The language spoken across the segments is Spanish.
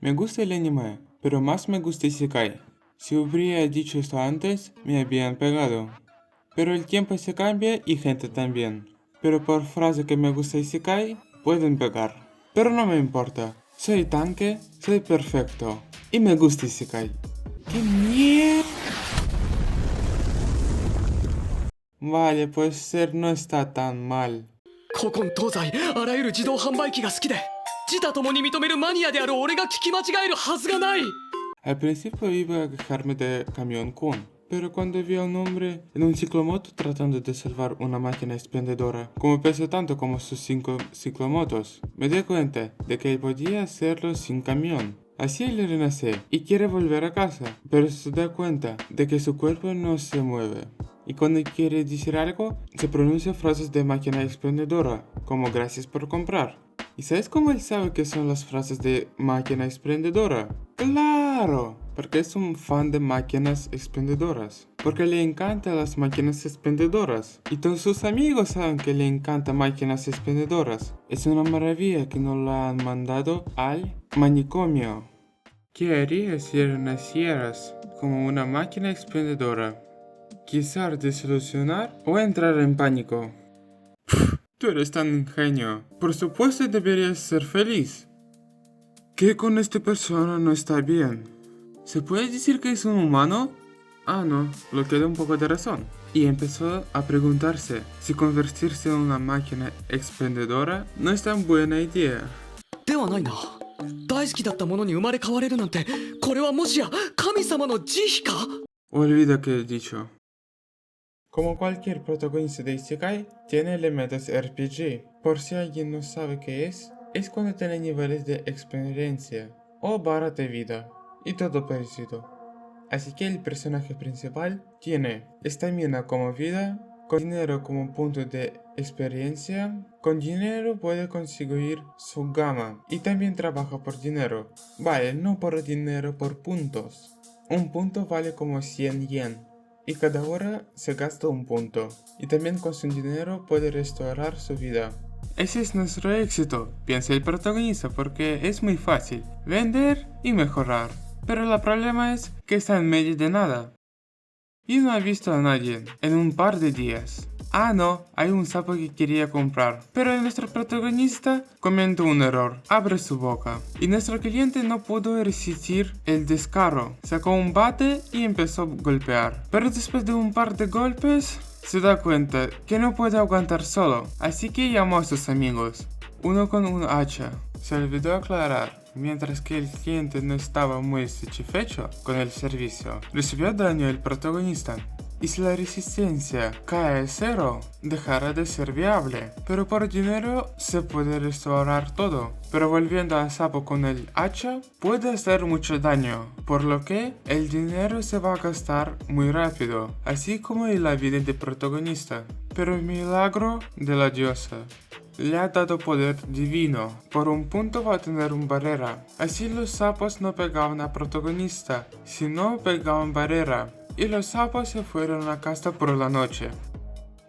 Me gusta el anime, pero más me gusta Isekai. Si hubiera dicho esto antes, me habían pegado. Pero el tiempo se cambia y gente también. Pero por frase que me gusta Isekai, pueden pegar. Pero no me importa. Soy tanque, soy perfecto. Y me gusta Isekai. ¡Qué mierda! Vale, pues ser no está tan mal. 古今東西あらゆる自動販売機が好きで自他ともに認めるマニアである俺が聞き間違えるはずがない。 Al principio iba a quejarme de Camión Kun, pero cuando vi a un hombre en un ciclomoto tratando de salvar una máquina expendedora, como pesa tanto como sus 5 ciclomotos, me di cuenta de que él podía hacerlo sin camión. Así él renace y quiere volver a casa, pero se da cuenta de que su cuerpo no se mueve. Y cuando quiere decir algo, se pronuncia frases de máquina expendedora, como gracias por comprar. ¿Y sabes cómo él sabe que son las frases de máquina expendedora? ¡Claro! Porque es un fan de máquinas expendedoras. Porque le encantan las máquinas expendedoras. Y todos sus amigos saben que le encantan máquinas expendedoras. Es una maravilla que nos la han mandado al manicomio. ¿Qué harías si nacieras como una máquina expendedora? Quizás desilusionar o entrar en pánico. Tú eres tan ingenio. Por supuesto deberías ser feliz. ¿Qué con esta persona no está bien? ¿Se puede decir que es un humano? Ah, no, lo queda un poco de razón. Y empezó a preguntarse si convertirse en una máquina expendedora no es tan buena idea. ではないな。大好きだったものに生まれ変われるなんて、これはもしや神様の慈悲か？ Olvida que he dicho. Como cualquier protagonista de Isekai, tiene elementos RPG. Por si alguien no sabe qué es cuando tiene niveles de experiencia o barra de vida y todo parecido. Así que el personaje principal tiene estamina como vida, con dinero como punto de experiencia, con dinero puede conseguir su gama y también trabaja por dinero. Vale, no por dinero, por puntos. Un punto vale como 100 yen. Y cada hora se gasta un punto. Y también con su dinero puede restaurar su vida. Ese es nuestro éxito, piensa el protagonista, porque es muy fácil. Vender y mejorar. Pero el problema es que está en medio de nada. Y no ha visto a nadie en un par de días. Ah no, hay un sapo que quería comprar. Pero nuestro protagonista cometió un error. Abre su boca. Y nuestro cliente no pudo resistir el descaro. Sacó un bate y empezó a golpear. Pero después de un par de golpes, se da cuenta que no puede aguantar solo. Así que llamó a sus amigos. Uno con un hacha. Se olvidó aclarar. Mientras que el cliente no estaba muy satisfecho con el servicio, recibió daño el protagonista. Y si la resistencia cae a cero, dejará de ser viable. Pero por dinero se puede restaurar todo. Pero volviendo al sapo con el hacha, puede hacer mucho daño. Por lo que el dinero se va a gastar muy rápido. Así como en la vida del protagonista. Pero el milagro de la diosa le ha dado poder divino. Por un punto va a tener una barrera. Así los sapos no pegaban al protagonista, sino pegaban barrera. Y los sapos se fueron a casa por la noche.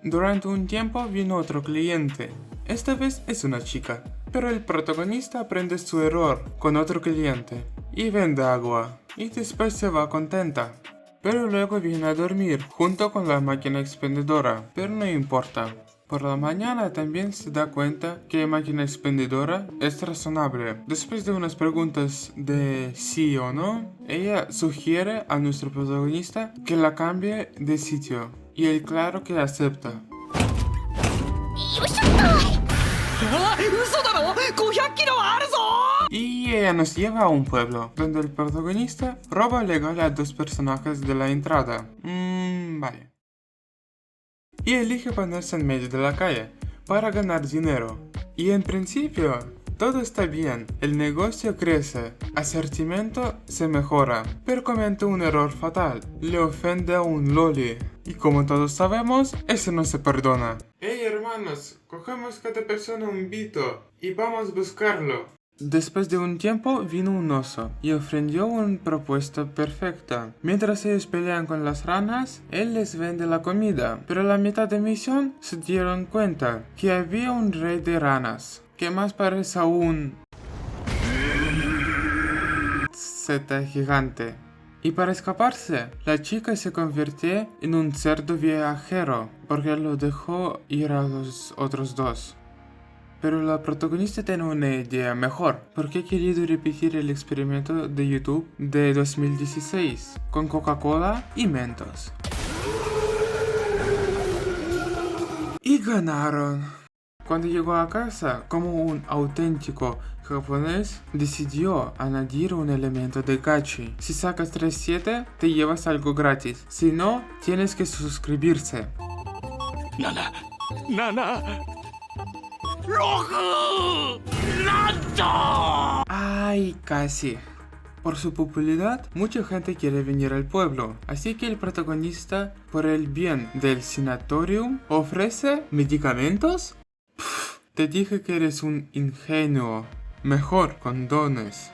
Durante un tiempo vino otro cliente. Esta vez es una chica. Pero el protagonista aprende su error con otro cliente. Y vende agua. Y después se va contenta. Pero luego viene a dormir junto con la máquina expendedora. Pero no importa. Por la mañana también se da cuenta que la máquina expendedora es razonable. Después de unas preguntas de sí o no, ella sugiere a nuestro protagonista que la cambie de sitio. Y él claro que acepta. あ、嘘だろ？500キロはあるぞ！ Y ella nos lleva a un pueblo, donde el protagonista roba legal a 2 personajes de la entrada. Vale. Y elige ponerse en medio de la calle para ganar dinero. Y en principio, todo está bien, el negocio crece, asortimiento se mejora, pero comete un error fatal, le ofende a un loli. Y como todos sabemos, eso no se perdona. Hey hermanos, cogemos cada persona un bito y vamos a buscarlo. Después de un tiempo vino un oso y ofreció una propuesta perfecta. Mientras ellos pelean con las ranas, él les vende la comida. Pero a la mitad de misión se dieron cuenta que había un rey de ranas, que más parece a un... Z gigante. Y para escaparse, la chica se convierte en un cerdo viajero porque lo dejó ir a los otros dos. Pero la protagonista tiene una idea mejor, porque ha querido repetir el experimento de YouTube de 2016 con Coca-Cola y Mentos. Y ganaron. Cuando llegó a casa, como un auténtico japonés, decidió añadir un elemento de gachi. Si sacas 3-7, te llevas algo gratis. Si no, tienes que suscribirse. 'Ay, casi'. Por su popularidad, mucha gente quiere venir al pueblo, así que el protagonista, por el bien del sanatorium, ofrece medicamentos. Te dije que eres un ingenuo. Mejor con dones.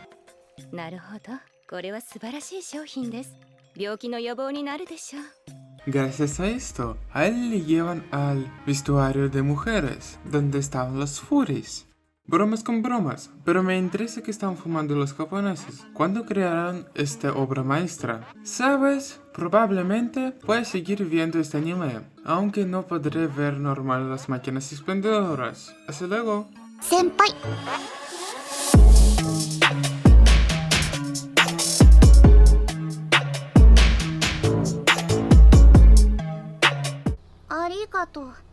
なるほど、これは素晴らしい商品です。病気の予防になるでしょう。 Gracias a esto, a él le llevan al vestuario de mujeres, donde estaban los furis. Bromas con bromas, pero me interesa que están fumando los japoneses. ¿Cuándo crearán esta obra maestra? ¿Sabes? Probablemente puedes seguir viendo este anime, aunque no podré ver normal las máquinas expendedoras. Hasta luego. 先輩。ありがとう。